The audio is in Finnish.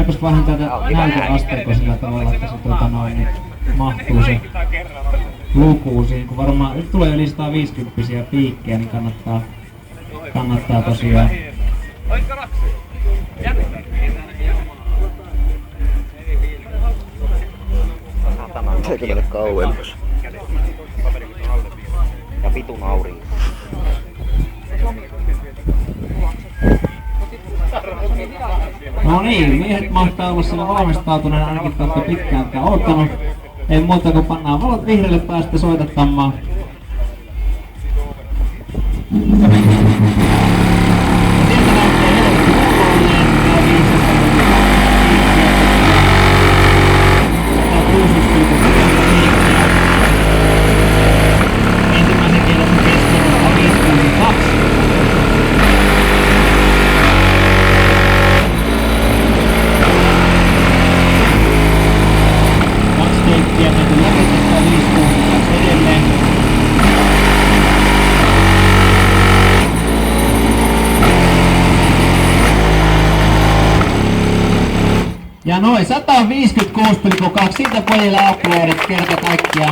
Minäpäs vähän tätä näytöasteikkoa sillä tavalla, että se niin mahtuu se lukuun siihen, kun varmaan nyt tulee yli 150 piikkejä, niin kannattaa tosiaan. Pitääkö mennä kauemmas? Ja vitun aurinko. No niin, miehet mahtaa olla siellä valmistautuneena ainakin kautta pitkään odottanut. Ei muuta kuin pannaan valot vihreälle päästä soitattamaan. Ensimmäisen kierroksen keskiarvo on 562. Keikkiä menty lopetetta 562 edelleen. Ja noin 156,2, siitä pojille aplodit kerta kaikkiaan.